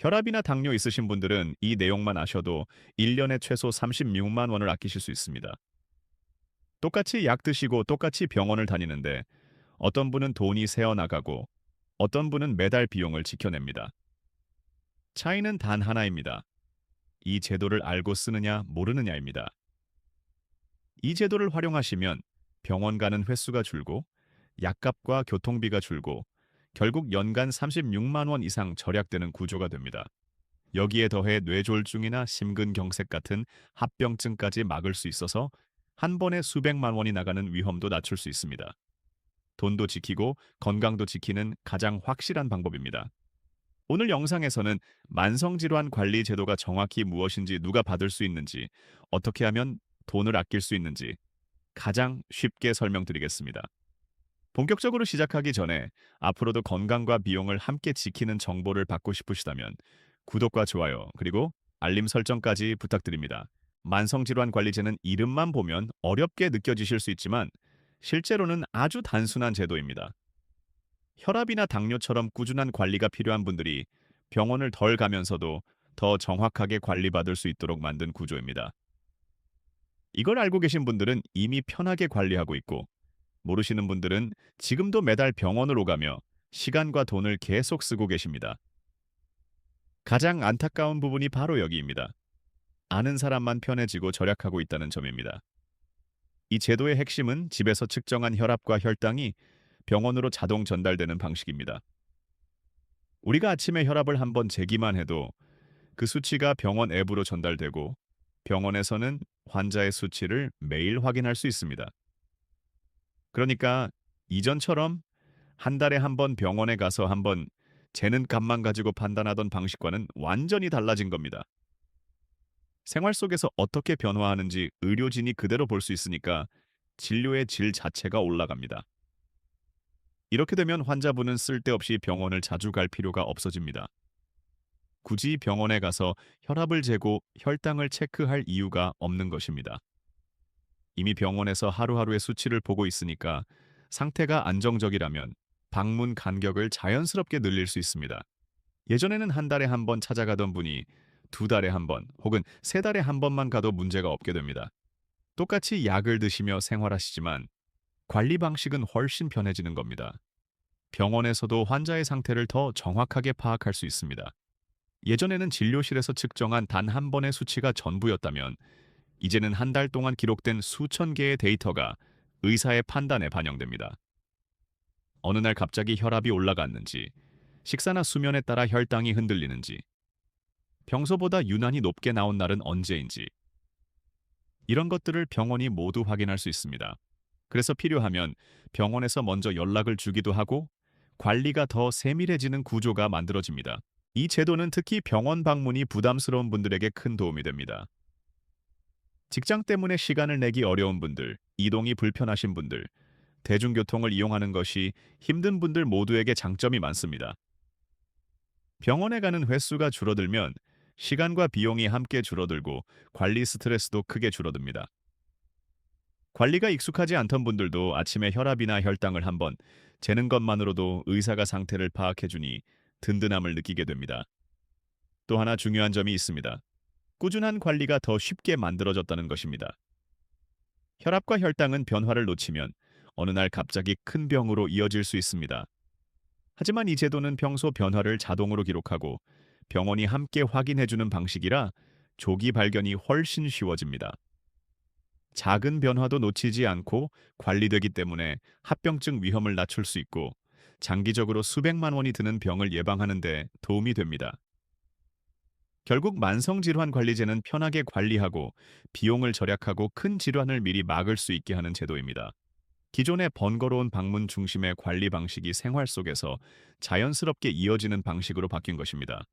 혈압이나 당뇨 있으신 분들은 이 내용만 아셔도 1년에 최소 36만 원을 아끼실 수 있습니다. 똑같이 약 드시고 똑같이 병원을 다니는데 어떤 분은 돈이 새어나가고 어떤 분은 매달 비용을 지켜냅니다. 차이는 단 하나입니다. 이 제도를 알고 쓰느냐 모르느냐입니다. 이 제도를 활용하시면 병원 가는 횟수가 줄고 약값과 교통비가 줄고 결국 연간 36만 원 이상 절약되는 구조가 됩니다. 여기에 더해 뇌졸중이나 심근경색 같은 합병증까지 막을 수 있어서 한 번에 수백만 원이 나가는 위험도 낮출 수 있습니다. 돈도 지키고 건강도 지키는 가장 확실한 방법입니다. 오늘 영상에서는 만성질환 관리 제도가 정확히 무엇인지, 누가 받을 수 있는지, 어떻게 하면 돈을 아낄 수 있는지 가장 쉽게 설명드리겠습니다. 본격적으로 시작하기 전에 앞으로도 건강과 비용을 함께 지키는 정보를 받고 싶으시다면 구독과 좋아요, 그리고 알림 설정까지 부탁드립니다. 만성질환관리제는 이름만 보면 어렵게 느껴지실 수 있지만 실제로는 아주 단순한 제도입니다. 혈압이나 당뇨처럼 꾸준한 관리가 필요한 분들이 병원을 덜 가면서도 더 정확하게 관리받을 수 있도록 만든 구조입니다. 이걸 알고 계신 분들은 이미 편하게 관리하고 있고, 모르시는 분들은 지금도 매달 병원을 오가며 시간과 돈을 계속 쓰고 계십니다. 가장 안타까운 부분이 바로 여기입니다. 아는 사람만 편해지고 절약하고 있다는 점입니다. 이 제도의 핵심은 집에서 측정한 혈압과 혈당이 병원으로 자동 전달되는 방식입니다. 우리가 아침에 혈압을 한번 재기만 해도 그 수치가 병원 앱으로 전달되고, 병원에서는 환자의 수치를 매일 확인할 수 있습니다. 그러니까 이전처럼 한 달에 한 번 병원에 가서 한번 재는 값만 가지고 판단하던 방식과는 완전히 달라진 겁니다. 생활 속에서 어떻게 변화하는지 의료진이 그대로 볼 수 있으니까 진료의 질 자체가 올라갑니다. 이렇게 되면 환자분은 쓸데없이 병원을 자주 갈 필요가 없어집니다. 굳이 병원에 가서 혈압을 재고 혈당을 체크할 이유가 없는 것입니다. 이미 병원에서 하루하루의 수치를 보고 있으니까 상태가 안정적이라면 방문 간격을 자연스럽게 늘릴 수 있습니다. 예전에는 한 달에 한 번 찾아가던 분이 두 달에 한 번 혹은 세 달에 한 번만 가도 문제가 없게 됩니다. 똑같이 약을 드시며 생활하시지만 관리 방식은 훨씬 편해지는 겁니다. 병원에서도 환자의 상태를 더 정확하게 파악할 수 있습니다. 예전에는 진료실에서 측정한 단 한 번의 수치가 전부였다면 이제는 한 달 동안 기록된 수천 개의 데이터가 의사의 판단에 반영됩니다. 어느 날 갑자기 혈압이 올라갔는지, 식사나 수면에 따라 혈당이 흔들리는지, 평소보다 유난히 높게 나온 날은 언제인지, 이런 것들을 병원이 모두 확인할 수 있습니다. 그래서 필요하면 병원에서 먼저 연락을 주기도 하고 관리가 더 세밀해지는 구조가 만들어집니다. 이 제도는 특히 병원 방문이 부담스러운 분들에게 큰 도움이 됩니다. 직장 때문에 시간을 내기 어려운 분들, 이동이 불편하신 분들, 대중교통을 이용하는 것이 힘든 분들 모두에게 장점이 많습니다. 병원에 가는 횟수가 줄어들면 시간과 비용이 함께 줄어들고 관리 스트레스도 크게 줄어듭니다. 관리가 익숙하지 않던 분들도 아침에 혈압이나 혈당을 한번 재는 것만으로도 의사가 상태를 파악해주니 든든함을 느끼게 됩니다. 또 하나 중요한 점이 있습니다. 꾸준한 관리가 더 쉽게 만들어졌다는 것입니다. 혈압과 혈당은 변화를 놓치면 어느 날 갑자기 큰 병으로 이어질 수 있습니다. 하지만 이 제도는 평소 변화를 자동으로 기록하고 병원이 함께 확인해주는 방식이라 조기 발견이 훨씬 쉬워집니다. 작은 변화도 놓치지 않고 관리되기 때문에 합병증 위험을 낮출 수 있고 장기적으로 수백만 원이 드는 병을 예방하는 데 도움이 됩니다. 결국 만성질환 관리제는 편하게 관리하고 비용을 절약하고 큰 질환을 미리 막을 수 있게 하는 제도입니다. 기존의 번거로운 방문 중심의 관리 방식이 생활 속에서 자연스럽게 이어지는 방식으로 바뀐 것입니다.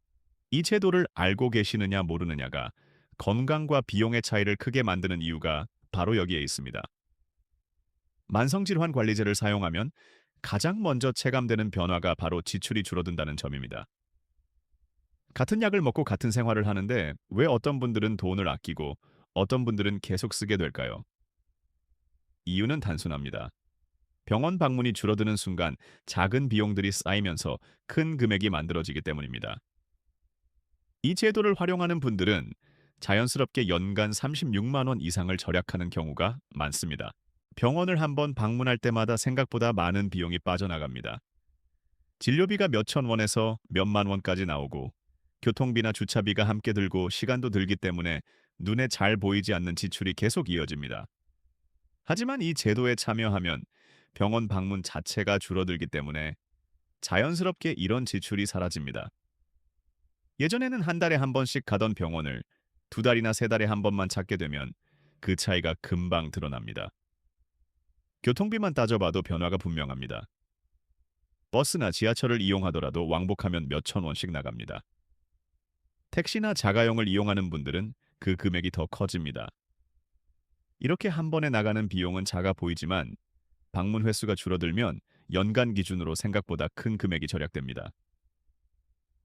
이 제도를 알고 계시느냐 모르느냐가 건강과 비용의 차이를 크게 만드는 이유가 바로 여기에 있습니다. 만성질환 관리제를 사용하면 가장 먼저 체감되는 변화가 바로 지출이 줄어든다는 점입니다. 같은 약을 먹고 같은 생활을 하는데 왜 어떤 분들은 돈을 아끼고 어떤 분들은 계속 쓰게 될까요? 이유는 단순합니다. 병원 방문이 줄어드는 순간 작은 비용들이 쌓이면서 큰 금액이 만들어지기 때문입니다. 이 제도를 활용하는 분들은 자연스럽게 연간 36만 원 이상을 절약하는 경우가 많습니다. 병원을 한번 방문할 때마다 생각보다 많은 비용이 빠져나갑니다. 진료비가 몇천 원에서 몇만 원까지 나오고 교통비나 주차비가 함께 들고 시간도 들기 때문에 눈에 잘 보이지 않는 지출이 계속 이어집니다. 하지만 이 제도에 참여하면 병원 방문 자체가 줄어들기 때문에 자연스럽게 이런 지출이 사라집니다. 예전에는 한 달에 한 번씩 가던 병원을 두 달이나 세 달에 한 번만 찾게 되면 그 차이가 금방 드러납니다. 교통비만 따져봐도 변화가 분명합니다. 버스나 지하철을 이용하더라도 왕복하면 몇천 원씩 나갑니다. 택시나 자가용을 이용하는 분들은 그 금액이 더 커집니다. 이렇게 한 번에 나가는 비용은 작아 보이지만 방문 횟수가 줄어들면 연간 기준으로 생각보다 큰 금액이 절약됩니다.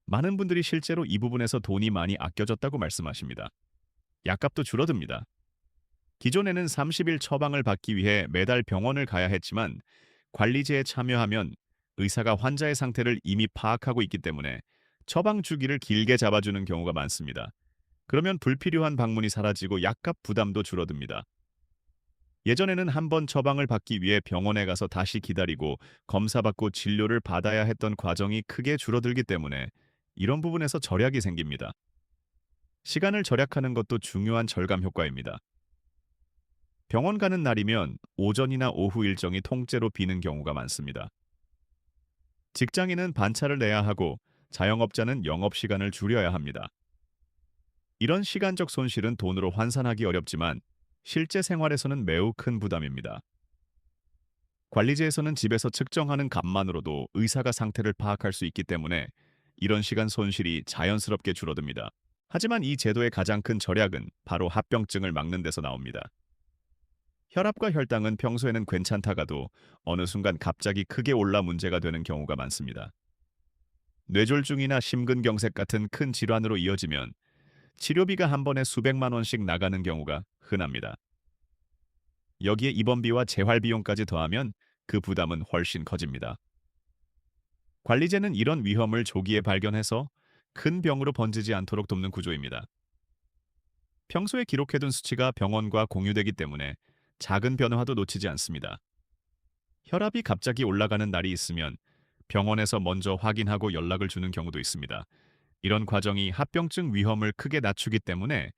많은 분들이 실제로 이 부분에서 돈이 많이 아껴졌다고 말씀하십니다. 약값도 줄어듭니다. 기존에는 30일 처방을 받기 위해 매달 병원을 가야 했지만 관리제에 참여하면 의사가 환자의 상태를 이미 파악하고 있기 때문에 처방 주기를 길게 잡아주는 경우가 많습니다. 그러면 불필요한 방문이 사라지고 약값 부담도 줄어듭니다. 예전에는 한 번 처방을 받기 위해 병원에 가서 다시 기다리고 검사받고 진료를 받아야 했던 과정이 크게 줄어들기 때문에 이런 부분에서 절약이 생깁니다. 시간을 절약하는 것도 중요한 절감 효과입니다. 병원 가는 날이면 오전이나 오후 일정이 통째로 비는 경우가 많습니다. 직장인은 반차를 내야 하고 자영업자는 영업시간을 줄여야 합니다. 이런 시간적 손실은 돈으로 환산하기 어렵지만 실제 생활에서는 매우 큰 부담입니다. 관리제에서는 집에서 측정하는 값만으로도 의사가 상태를 파악할 수 있기 때문에 이런 시간 손실이 자연스럽게 줄어듭니다. 하지만 이 제도의 가장 큰 절약은 바로 합병증을 막는 데서 나옵니다. 혈압과 혈당은 평소에는 괜찮다가도 어느 순간 갑자기 크게 올라 문제가 되는 경우가 많습니다. 뇌졸중이나 심근경색 같은 큰 질환으로 이어지면 치료비가 한 번에 수백만 원씩 나가는 경우가 흔합니다. 여기에 입원비와 재활비용까지 더하면 그 부담은 훨씬 커집니다. 관리제는 이런 위험을 조기에 발견해서 큰 병으로 번지지 않도록 돕는 구조입니다. 평소에 기록해둔 수치가 병원과 공유되기 때문에 작은 변화도 놓치지 않습니다. 혈압이 갑자기 올라가는 날이 있으면 병원에서 먼저 확인하고 연락을 주는 경우도 있습니다. 이런 과정이 합병증 위험을 크게 낮추기 때문에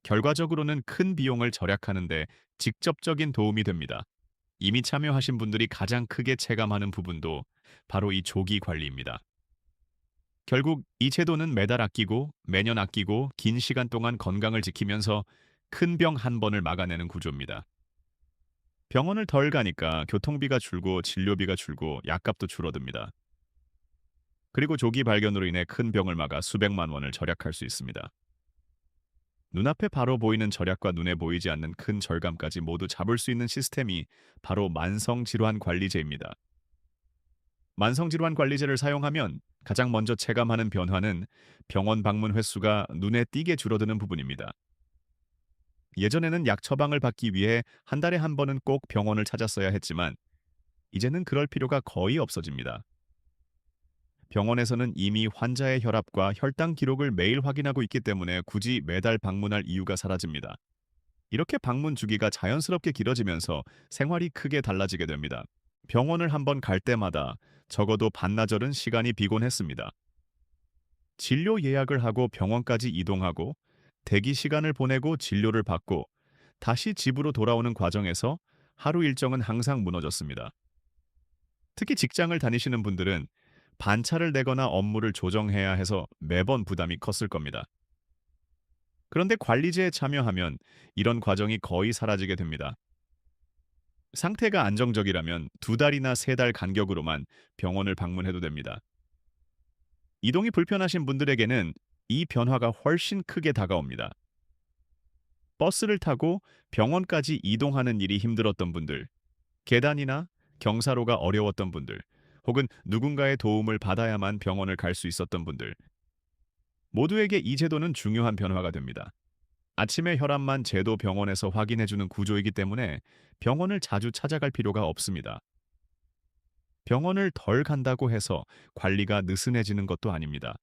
결과적으로는 큰 비용을 절약하는 데 직접적인 도움이 됩니다. 이미 참여하신 분들이 가장 크게 체감하는 부분도 바로 이 조기 관리입니다. 결국 이 제도는 매달 아끼고 매년 아끼고 긴 시간 동안 건강을 지키면서 큰 병 한 번을 막아내는 구조입니다. 병원을 덜 가니까 교통비가 줄고 진료비가 줄고 약값도 줄어듭니다. 그리고 조기 발견으로 인해 큰 병을 막아 수백만 원을 절약할 수 있습니다. 눈앞에 바로 보이는 절약과 눈에 보이지 않는 큰 절감까지 모두 잡을 수 있는 시스템이 바로 만성질환관리제입니다. 만성질환관리제를 사용하면 가장 먼저 체감하는 변화는 병원 방문 횟수가 눈에 띄게 줄어드는 부분입니다. 예전에는 약 처방을 받기 위해 한 달에 한 번은 꼭 병원을 찾았어야 했지만 이제는 그럴 필요가 거의 없어집니다. 병원에서는 이미 환자의 혈압과 혈당 기록을 매일 확인하고 있기 때문에 굳이 매달 방문할 이유가 사라집니다. 이렇게 방문 주기가 자연스럽게 길어지면서 생활이 크게 달라지게 됩니다. 병원을 한번 갈 때마다 적어도 반나절은 시간이 비곤했습니다. 진료 예약을 하고 병원까지 이동하고 대기 시간을 보내고 진료를 받고 다시 집으로 돌아오는 과정에서 하루 일정은 항상 무너졌습니다. 특히 직장을 다니시는 분들은 반차를 내거나 업무를 조정해야 해서 매번 부담이 컸을 겁니다. 그런데 관리제에 참여하면 이런 과정이 거의 사라지게 됩니다. 상태가 안정적이라면 두 달이나 세 달 간격으로만 병원을 방문해도 됩니다. 이동이 불편하신 분들에게는 이 변화가 훨씬 크게 다가옵니다. 버스를 타고 병원까지 이동하는 일이 힘들었던 분들, 계단이나 경사로가 어려웠던 분들, 혹은 누군가의 도움을 받아야만 병원을 갈 수 있었던 분들, 모두에게 이 제도는 중요한 변화가 됩니다. 아침에 혈압만 재도 병원에서 확인해주는 구조이기 때문에 병원을 자주 찾아갈 필요가 없습니다. 병원을 덜 간다고 해서 관리가 느슨해지는 것도 아닙니다.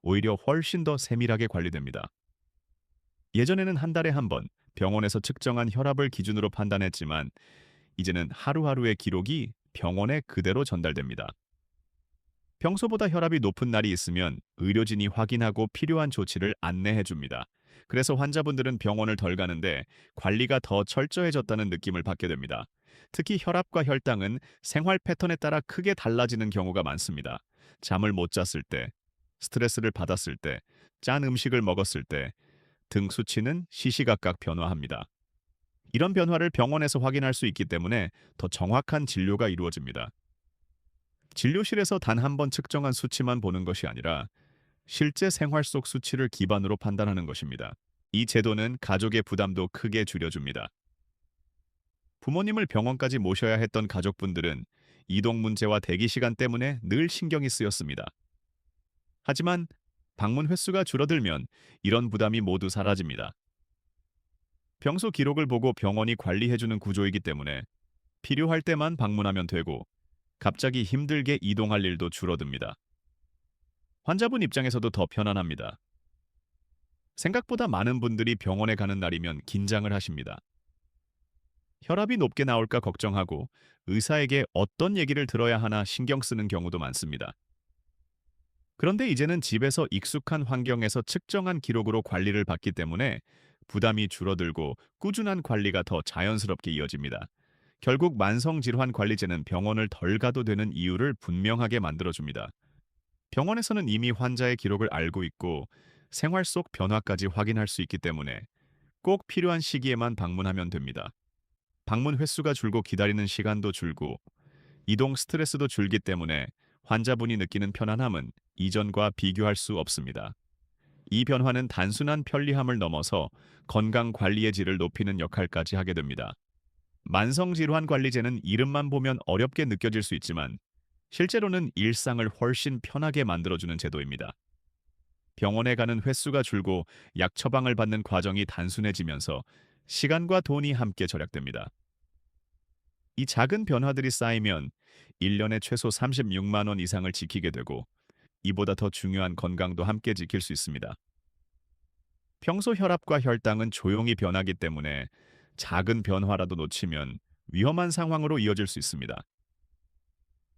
오히려 훨씬 더 세밀하게 관리됩니다. 예전에는 한 달에 한 번 병원에서 측정한 혈압을 기준으로 판단했지만 이제는 하루하루의 기록이 병원에 그대로 전달됩니다. 평소보다 혈압이 높은 날이 있으면 의료진이 확인하고 필요한 조치를 안내해 줍니다. 그래서 환자분들은 병원을 덜 가는데 관리가 더 철저해졌다는 느낌을 받게 됩니다. 특히 혈압과 혈당은 생활 패턴에 따라 크게 달라지는 경우가 많습니다. 잠을 못 잤을 때, 스트레스를 받았을 때, 짠 음식을 먹었을 때 등 수치는 시시각각 변화합니다. 이런 변화를 병원에서 확인할 수 있기 때문에 더 정확한 진료가 이루어집니다. 진료실에서 단 한 번 측정한 수치만 보는 것이 아니라 실제 생활 속 수치를 기반으로 판단하는 것입니다. 이 제도는 가족의 부담도 크게 줄여줍니다. 부모님을 병원까지 모셔야 했던 가족분들은 이동 문제와 대기 시간 때문에 늘 신경이 쓰였습니다. 하지만 방문 횟수가 줄어들면 이런 부담이 모두 사라집니다. 평소 기록을 보고 병원이 관리해주는 구조이기 때문에 필요할 때만 방문하면 되고 갑자기 힘들게 이동할 일도 줄어듭니다. 환자분 입장에서도 더 편안합니다. 생각보다 많은 분들이 병원에 가는 날이면 긴장을 하십니다. 혈압이 높게 나올까 걱정하고 의사에게 어떤 얘기를 들어야 하나 신경 쓰는 경우도 많습니다. 그런데 이제는 집에서 익숙한 환경에서 측정한 기록으로 관리를 받기 때문에 부담이 줄어들고 꾸준한 관리가 더 자연스럽게 이어집니다. 결국 만성질환관리제는 병원을 덜 가도 되는 이유를 분명하게 만들어줍니다. 병원에서는 이미 환자의 기록을 알고 있고 생활 속 변화까지 확인할 수 있기 때문에 꼭 필요한 시기에만 방문하면 됩니다. 방문 횟수가 줄고 기다리는 시간도 줄고 이동 스트레스도 줄기 때문에 환자분이 느끼는 편안함은 이전과 비교할 수 없습니다. 이 변화는 단순한 편리함을 넘어서 건강 관리의 질을 높이는 역할까지 하게 됩니다. 만성질환관리제는 이름만 보면 어렵게 느껴질 수 있지만 실제로는 일상을 훨씬 편하게 만들어주는 제도입니다. 병원에 가는 횟수가 줄고 약 처방을 받는 과정이 단순해지면서 시간과 돈이 함께 절약됩니다. 이 작은 변화들이 쌓이면 1년에 최소 36만 원 이상을 지키게 되고 이보다 더 중요한 건강도 함께 지킬 수 있습니다. 평소 혈압과 혈당은 조용히 변하기 때문에 작은 변화라도 놓치면 위험한 상황으로 이어질 수 있습니다.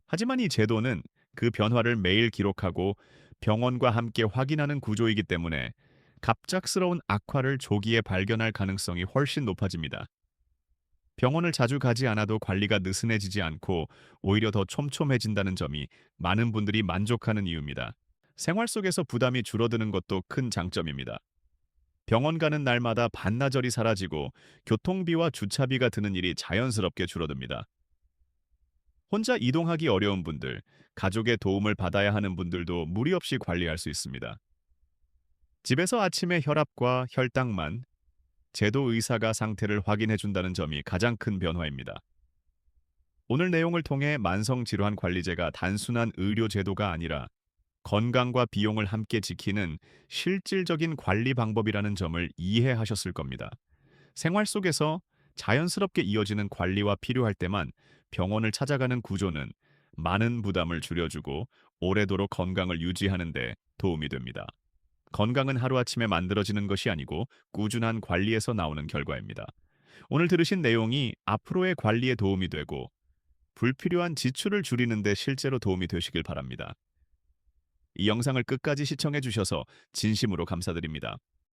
하지만 이 제도는 그 변화를 매일 기록하고 병원과 함께 확인하는 구조이기 때문에 갑작스러운 악화를 조기에 발견할 가능성이 훨씬 높아집니다. 병원을 자주 가지 않아도 관리가 느슨해지지 않고 오히려 더 촘촘해진다는 점이 많은 분들이 만족하는 이유입니다. 생활 속에서 부담이 줄어드는 것도 큰 장점입니다. 병원 가는 날마다 반나절이 사라지고 교통비와 주차비가 드는 일이 자연스럽게 줄어듭니다. 혼자 이동하기 어려운 분들, 가족의 도움을 받아야 하는 분들도 무리 없이 관리할 수 있습니다. 집에서 아침에 혈압과 혈당만 제도 의사가 상태를 확인해 준다는 점이 가장 큰 변화입니다. 오늘 내용을 통해 만성질환관리제가 단순한 의료 제도가 아니라 건강과 비용을 함께 지키는 실질적인 관리 방법이라는 점을 이해하셨을 겁니다. 생활 속에서 자연스럽게 이어지는 관리와 필요할 때만 병원을 찾아가는 구조는 많은 부담을 줄여주고 오래도록 건강을 유지하는 데 도움이 됩니다. 건강은 하루아침에 만들어지는 것이 아니고 꾸준한 관리에서 나오는 결과입니다. 오늘 들으신 내용이 앞으로의 관리에 도움이 되고 불필요한 지출을 줄이는 데 실제로 도움이 되시길 바랍니다. 이 영상을 끝까지 시청해 주셔서 진심으로 감사드립니다.